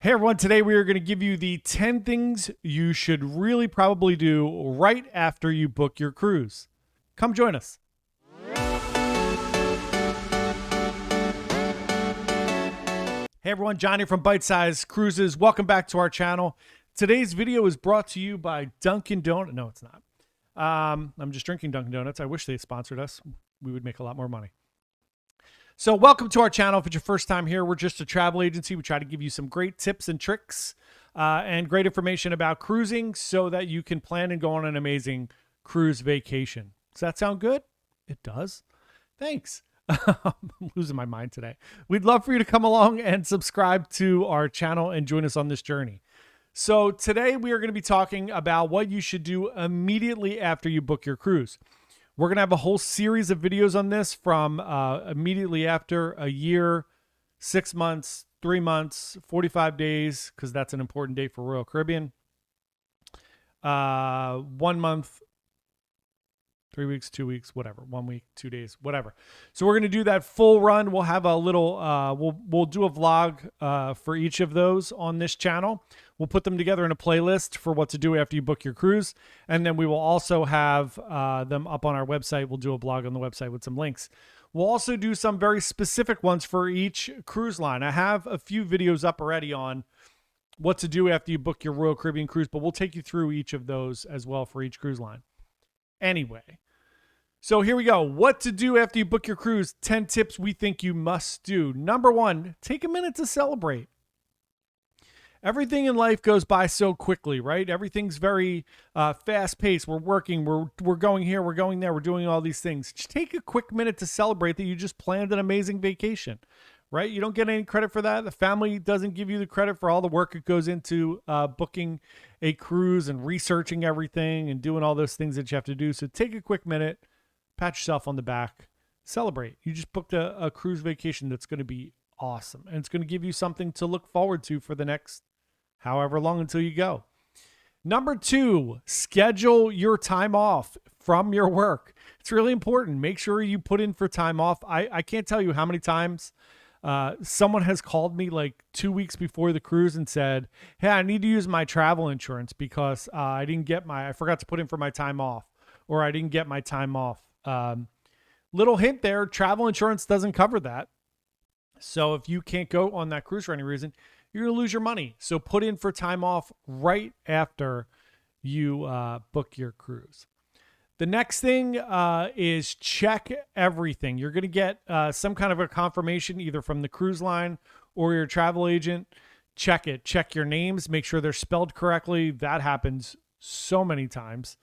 Hey everyone, today we are going to give you the 10 things you should really probably do right after you book your cruise. Come join us. Hey everyone, Johnny from Bite Size Cruises. Welcome back to our channel. Today's video is brought to you by Dunkin' Donuts. No, it's not. I'm just drinking Dunkin' Donuts. I wish they sponsored us. We would make a lot more money. So welcome to our channel. If it's your first time here, we're just a travel agency. We try to give you some great tips and tricks and great information about cruising so that you can plan and go on an amazing cruise vacation. Does that sound good? It does. Thanks. I'm losing my mind today. We'd love for you to come along and subscribe to our channel and join us on this journey. So today we are going to be talking about what you should do immediately after you book your cruise. We're going to have a whole series of videos on this from immediately after, a year, 6 months, 3 months, 45 days, because that's an important date for Royal Caribbean, 1 month, 3 weeks, 2 weeks, whatever, 1 week, 2 days, whatever. So we're going to do that full run. We'll have a little, we'll do a vlog for each of those on this channel. We'll put them together in a playlist for what to do after you book your cruise. And then we will also have them up on our website. We'll do a blog on the website with some links. We'll also do some very specific ones for each cruise line. I have a few videos up already on what to do after you book your Royal Caribbean cruise, but we'll take you through each of those as well for each cruise line. Anyway, so here we go. What to do after you book your cruise. 10 tips we think you must do. Number 1, take a minute to celebrate. Everything in life goes by so quickly, right? Everything's very fast paced. We're working, we're going here, we're going there, we're doing all these things. Just take a quick minute to celebrate that you just planned an amazing vacation, right? You don't get any credit for that. The family doesn't give you the credit for all the work that goes into booking a cruise and researching everything and doing all those things that you have to do. So take a quick minute, pat yourself on the back, celebrate. You just booked a cruise vacation that's going to be awesome. And it's going to give you something to look forward to for the next however long until you go. Number 2, schedule your time off from your work. It's really important. Make sure you put in for time off. I can't tell you how many times someone has called me like 2 weeks before the cruise and said, hey, I need to use my travel insurance because I forgot to put in for my time off, or I didn't get my time off. Little hint there, travel insurance doesn't cover that. So if you can't go on that cruise for any reason, you're going to lose your money. So put in for time off right after you book your cruise. The next thing is check everything. You're going to get some kind of a confirmation either from the cruise line or your travel agent. Check it. Check your names. Make sure they're spelled correctly. That happens so many times.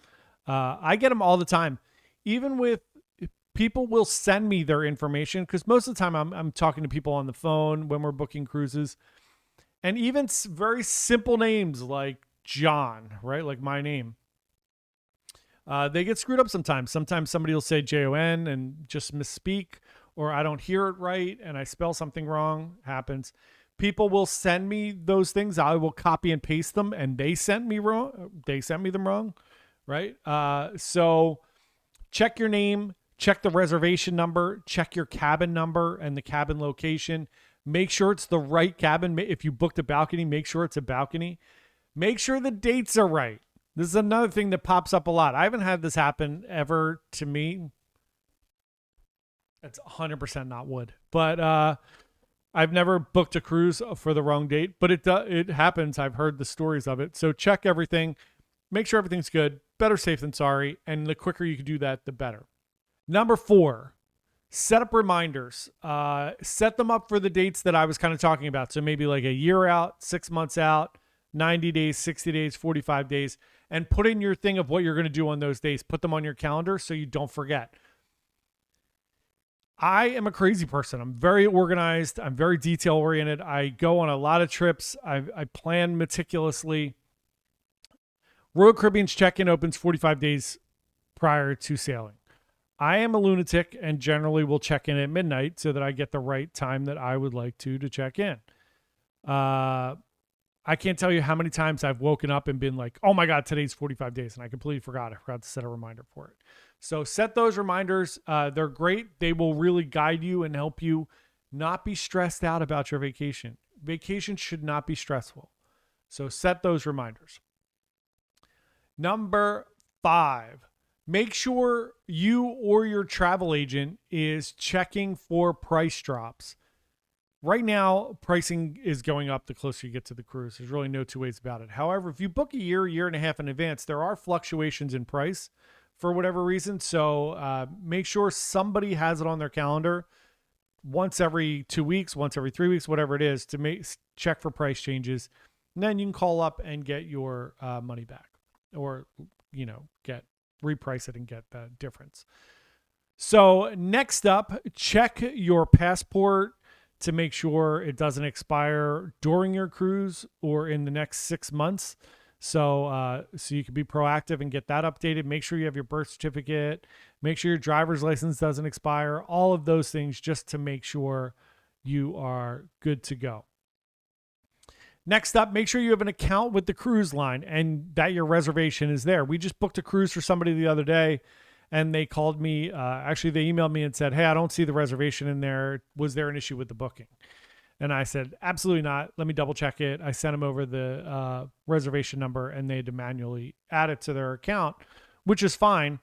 I get them all the time. Even with people will send me their information because most of the time I'm talking to people on the phone when we're booking cruises. And even very simple names like John, right? Like my name. They get screwed up sometimes. Sometimes somebody will say Jon and just misspeak, or I don't hear it right and I spell something wrong. Happens. People will send me those things. I will copy and paste them and they sent me wrong. They sent me them wrong, right? So check your name, check the reservation number, check your cabin number and the cabin location. Make sure it's the right cabin. If you booked a balcony, make sure it's a balcony. Make sure the dates are right. This is another thing that pops up a lot. I haven't had this happen ever to me. It's 100% not wood. But I've never booked a cruise for the wrong date. But it happens. I've heard the stories of it. So check everything. Make sure everything's good. Better safe than sorry. And the quicker you can do that, the better. Number 4. Set up reminders. Set them up for the dates that I was kind of talking about. So maybe like a year out, 6 months out, 90 days, 60 days, 45 days, and put in your thing of what you're going to do on those days. Put them on your calendar so you don't forget. I am a crazy person. I'm very organized. I'm very detail oriented. I go on a lot of trips. I plan meticulously. Royal Caribbean's check-in opens 45 days prior to sailing. I am a lunatic and generally will check in at midnight so that I get the right time that I would like to check in. I can't tell you how many times I've woken up and been like, oh my God, today's 45 days. And I completely forgot. I forgot to set a reminder for it. So set those reminders. They're great. They will really guide you and help you not be stressed out about your vacation. Vacation should not be stressful. So set those reminders. Number 5, make sure you or your travel agent is checking for price drops. Right now, pricing is going up the closer you get to the cruise. There's really no two ways about it. However, if you book a year and a half in advance, there are fluctuations in price for whatever reason. So make sure somebody has it on their calendar once every 2 weeks, once every 3 weeks, whatever it is, to check for price changes. And then you can call up and get your money back, or, reprice it and get the difference. So next up, check your passport to make sure it doesn't expire during your cruise or in the next 6 months. So you can be proactive and get that updated. Make sure you have your birth certificate. Make sure your driver's license doesn't expire. All of those things just to make sure you are good to go. Next up, make sure you have an account with the cruise line and that your reservation is there. We just booked a cruise for somebody the other day, and they called me. Actually, they emailed me and said, "Hey, I don't see the reservation in there. Was there an issue with the booking?" And I said, "Absolutely not. Let me double check it." I sent them over the reservation number, and they had to manually add it to their account, which is fine.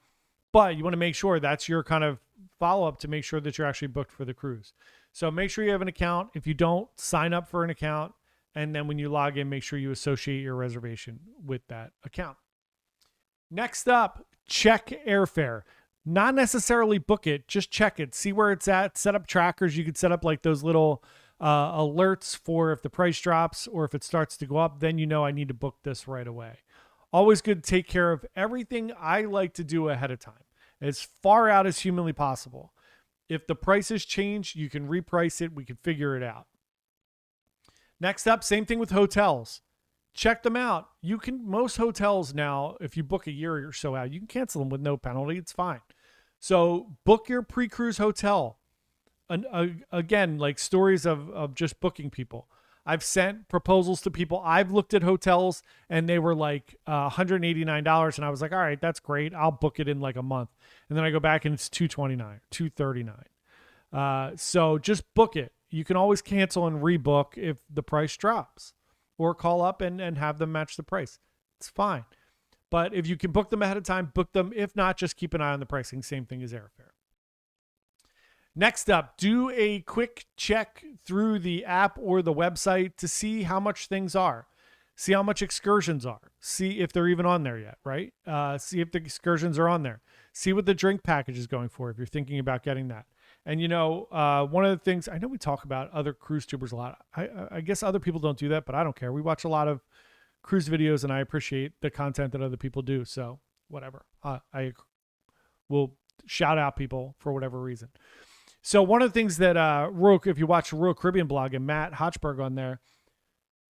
But you want to make sure that's your kind of follow-up to make sure that you're actually booked for the cruise. So make sure you have an account. If you don't, sign up for an account. And then when you log in, make sure you associate your reservation with that account. Next up, check airfare. Not necessarily book it, just check it. See where it's at. Set up trackers. You could set up like those little alerts for if the price drops or if it starts to go up, then you know I need to book this right away. Always good to take care of everything I like to do ahead of time, as far out as humanly possible. If the prices change, you can reprice it. We can figure it out. Next up, same thing with hotels. Check them out. Most hotels now, if you book a year or so out, you can cancel them with no penalty. It's fine. So book your pre-cruise hotel. And again, like stories of just booking people. I've sent proposals to people. I've looked at hotels and they were like $189. And I was like, all right, that's great. I'll book it in like a month. And then I go back and it's $229, $239. So just book it. You can always cancel and rebook if the price drops, or call up and have them match the price. It's fine. But if you can book them ahead of time, book them. If not, just keep an eye on the pricing. Same thing as airfare. Next up, do a quick check through the app or the website to see how much things are. See how much excursions are. See if they're even on there yet, right? See if the excursions are on there. See what the drink package is going for if you're thinking about getting that. And, one of the things, I know we talk about other cruise tubers a lot. I guess other people don't do that, but I don't care. We watch a lot of cruise videos and I appreciate the content that other people do. So whatever. I will shout out people for whatever reason. So one of the things that if you watch the Royal Caribbean blog and Matt Hochberg on there,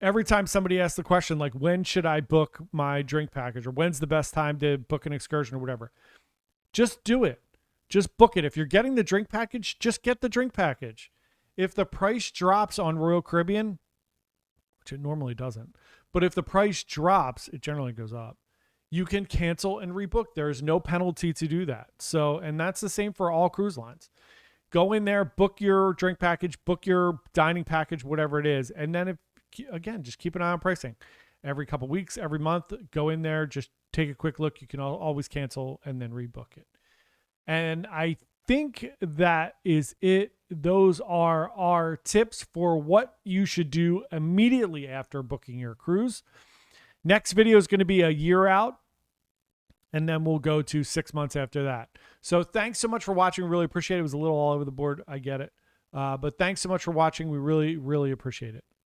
every time somebody asks the question, like, when should I book my drink package, or when's the best time to book an excursion or whatever, just do it. Just book it. If you're getting the drink package, just get the drink package. If the price drops on Royal Caribbean, which it normally doesn't, but if the price drops, it generally goes up, you can cancel and rebook. There is no penalty to do that. So, and that's the same for all cruise lines. Go in there, book your drink package, book your dining package, whatever it is. And then just keep an eye on pricing. Every couple of weeks, every month, go in there, just take a quick look. You can always cancel and then rebook it. And I think that is it. Those are our tips for what you should do immediately after booking your cruise. Next video is going to be a year out, and then we'll go to 6 months after that. So thanks so much for watching. Really appreciate it. It was a little all over the board. I get it. But thanks so much for watching. We really, really appreciate it.